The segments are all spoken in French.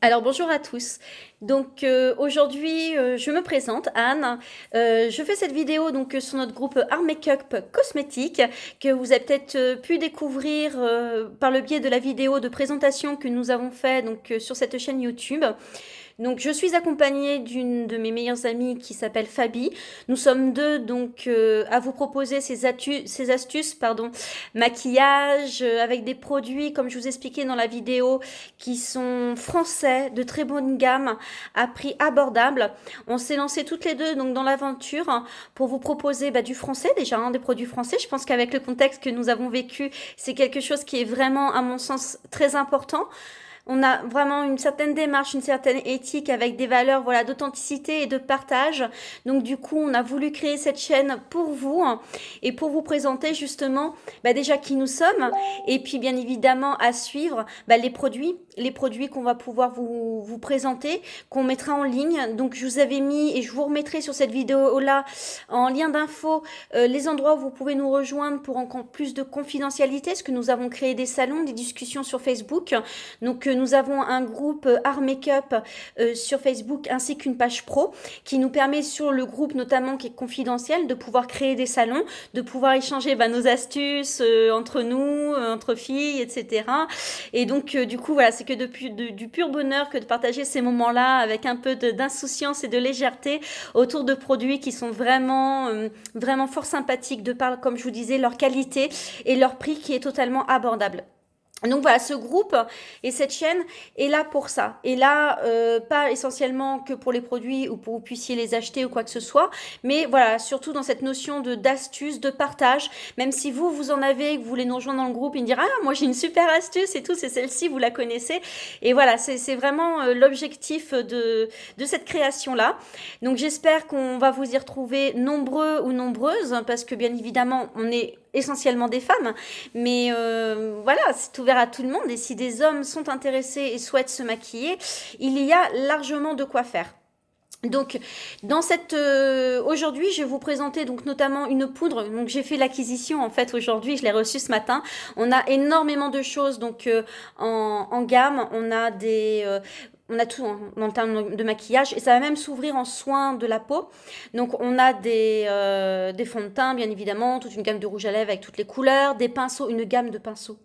Alors bonjour à tous. Donc aujourd'hui, je me présente, Anne. Je fais cette vidéo donc sur notre groupe Art Makeup Cosmétique que vous avez peut-être pu découvrir par le biais de la vidéo de présentation que nous avons fait donc sur cette chaîne YouTube. Donc, je suis accompagnée d'une de mes meilleures amies qui s'appelle Fabi. Nous sommes deux donc à vous proposer ces astuces, pardon, maquillage avec des produits comme je vous expliquais dans la vidéo qui sont français, de très bonne gamme, à prix abordable. On s'est lancé toutes les deux donc dans l'aventure pour vous proposer du français déjà, des produits français. Je pense qu'avec le contexte que nous avons vécu, c'est quelque chose qui est vraiment à mon sens très important. On a vraiment une certaine démarche, une certaine éthique avec des valeurs voilà, d'authenticité et de partage. Donc du coup, on a voulu créer cette chaîne pour vous et pour vous présenter justement déjà qui nous sommes et puis bien évidemment à suivre les produits qu'on va pouvoir vous présenter, qu'on mettra en ligne. Donc je vous avais mis et je vous remettrai sur cette vidéo-là en lien d'info les endroits où vous pouvez nous rejoindre pour encore plus de confidentialité, parce que nous avons créé des salons, des discussions sur Facebook. Donc nous avons un groupe Art Makeup sur Facebook ainsi qu'une page pro qui nous permet sur le groupe notamment qui est confidentiel de pouvoir créer des salons, de pouvoir échanger nos astuces entre nous, entre filles, etc. Et donc du coup voilà, c'est que du pur bonheur que de partager ces moments-là avec un peu d'insouciance et de légèreté autour de produits qui sont vraiment fort sympathiques de par, comme je vous disais, leur qualité et leur prix qui est totalement abordable. Donc voilà, ce groupe et cette chaîne est là pour ça. Et là, pas essentiellement que pour les produits ou pour que vous puissiez les acheter ou quoi que ce soit, mais voilà, surtout dans cette notion d'astuce, de partage. Même si vous en avez, que vous voulez nous rejoindre dans le groupe et me dire ah moi j'ai une super astuce et tout, c'est celle-ci, vous la connaissez. Et voilà, c'est vraiment l'objectif de cette création-là. Donc j'espère qu'on va vous y retrouver nombreux ou nombreuses, parce que bien évidemment, on est essentiellement des femmes, mais voilà, c'est ouvert à tout le monde et si des hommes sont intéressés et souhaitent se maquiller, il y a largement de quoi faire. Donc, aujourd'hui, je vais vous présenter donc notamment une poudre. Donc, j'ai fait l'acquisition en fait aujourd'hui, je l'ai reçue ce matin. On a énormément de choses donc en gamme. On a tout en termes de maquillage et ça va même s'ouvrir en soins de la peau. Donc on a des fonds de teint bien évidemment, toute une gamme de rouge à lèvres avec toutes les couleurs, des pinceaux, une gamme de pinceaux.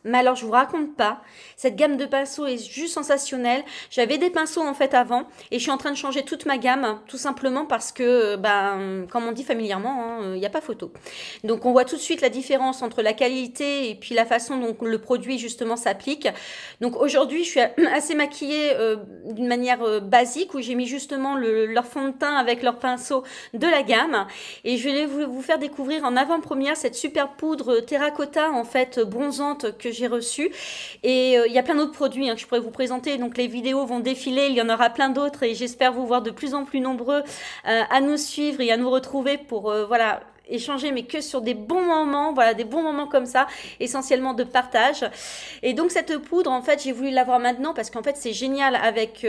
Mais alors, je vous raconte pas, cette gamme de pinceaux est juste sensationnelle. J'avais des pinceaux en fait avant et je suis en train de changer toute ma gamme, tout simplement parce que, comme on dit familièrement, il n'y a pas photo. Donc, on voit tout de suite la différence entre la qualité et puis la façon dont le produit justement s'applique. Donc, aujourd'hui, je suis assez maquillée d'une manière basique où j'ai mis justement leur fond de teint avec leur pinceau de la gamme et je vais vous faire découvrir en avant-première cette super poudre terracotta en fait bronzante que j'ai reçue. Et il y a plein d'autres produits que je pourrais vous présenter. Donc les vidéos vont défiler, il y en aura plein d'autres et j'espère vous voir de plus en plus nombreux à nous suivre et à nous retrouver pour voilà échanger mais que sur des bons moments, voilà des bons moments comme ça, essentiellement de partage. Et donc cette poudre en fait j'ai voulu l'avoir maintenant parce qu'en fait c'est génial avec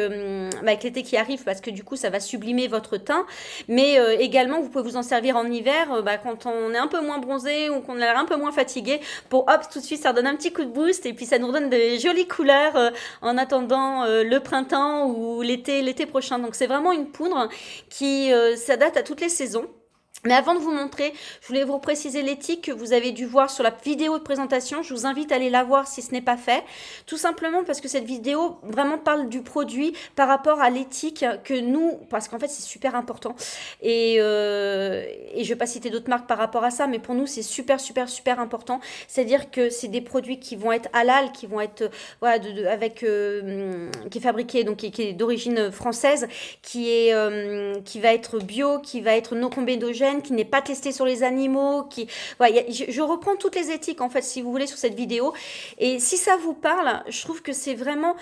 l'été qui arrive parce que du coup ça va sublimer votre teint, mais également vous pouvez vous en servir en hiver quand on est un peu moins bronzé ou qu'on a l'air un peu moins fatigué pour hop tout de suite ça donne un petit coup de boost et puis ça nous donne de jolies couleurs en attendant le printemps ou l'été prochain. Donc c'est vraiment une poudre qui s'adapte à toutes les saisons. Mais avant de vous montrer, je voulais vous préciser l'éthique que vous avez dû voir sur la vidéo de présentation. Je vous invite à aller la voir si ce n'est pas fait. Tout simplement parce que cette vidéo vraiment parle du produit par rapport à l'éthique que nous, parce qu'en fait c'est super important. Et je ne vais pas citer d'autres marques par rapport à ça, mais pour nous c'est super important. C'est-à-dire que c'est des produits qui vont être halal, qui vont être voilà, qui est fabriqué, donc qui est d'origine française, qui va être bio, qui va être non combédogène, qui n'est pas testé sur les animaux, voilà, je reprends toutes les éthiques en fait si vous voulez sur cette vidéo et si ça vous parle, je trouve que c'est vraiment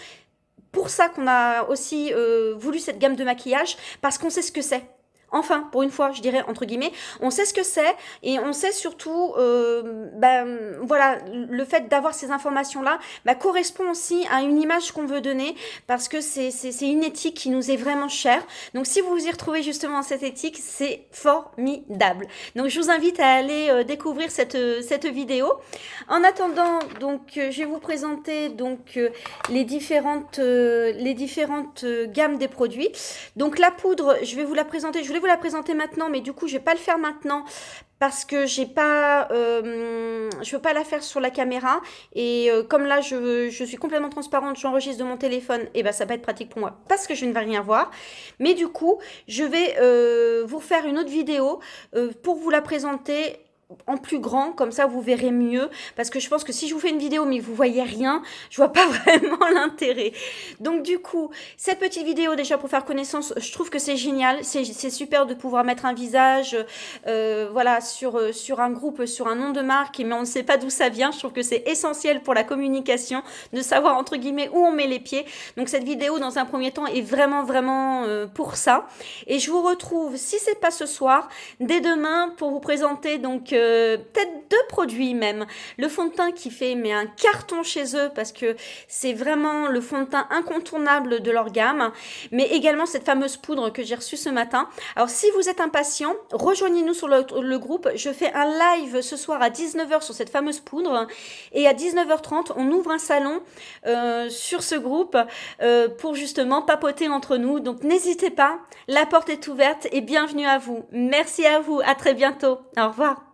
pour ça qu'on a aussi voulu cette gamme de maquillage parce qu'on sait ce que c'est. enfin, pour une fois, je dirais entre guillemets, on sait ce que c'est et on sait surtout, voilà, le fait d'avoir ces informations-là correspond aussi à une image qu'on veut donner parce que c'est une éthique qui nous est vraiment chère. Donc si vous vous y retrouvez justement dans cette éthique, c'est formidable. Donc je vous invite à aller découvrir cette vidéo. En attendant, donc je vais vous présenter donc les différentes gammes des produits. Donc la poudre, je vais vous la présenter. Je voulais vous la présenter maintenant, mais du coup je vais pas le faire maintenant parce que je veux pas la faire sur la caméra et comme là je suis complètement transparente, j'enregistre de mon téléphone, et ça va être pratique pour moi parce que je ne vais rien voir. Mais du coup, je vais vous faire une autre vidéo pour vous la présenter en plus grand, comme ça vous verrez mieux, parce que je pense que si je vous fais une vidéo mais que vous voyez rien, je vois pas vraiment l'intérêt. Donc du coup, cette petite vidéo déjà pour faire connaissance, je trouve que c'est génial, c'est super de pouvoir mettre un visage voilà, sur un groupe, sur un nom de marque, mais on ne sait pas d'où ça vient. Je trouve que c'est essentiel pour la communication de savoir entre guillemets où on met les pieds. Donc cette vidéo dans un premier temps est vraiment pour ça, et je vous retrouve, si c'est pas ce soir, dès demain pour vous présenter donc peut-être 2 produits même. Le fond de teint qui fait un carton chez eux parce que c'est vraiment le fond de teint incontournable de leur gamme, mais également cette fameuse poudre que j'ai reçue ce matin. Alors si vous êtes impatient, rejoignez-nous sur le groupe. Je fais un live ce soir à 19h sur cette fameuse poudre et à 19h30 on ouvre un salon sur ce groupe pour justement papoter entre nous. Donc n'hésitez pas, la porte est ouverte et bienvenue à vous. Merci à vous, à très bientôt. Au revoir.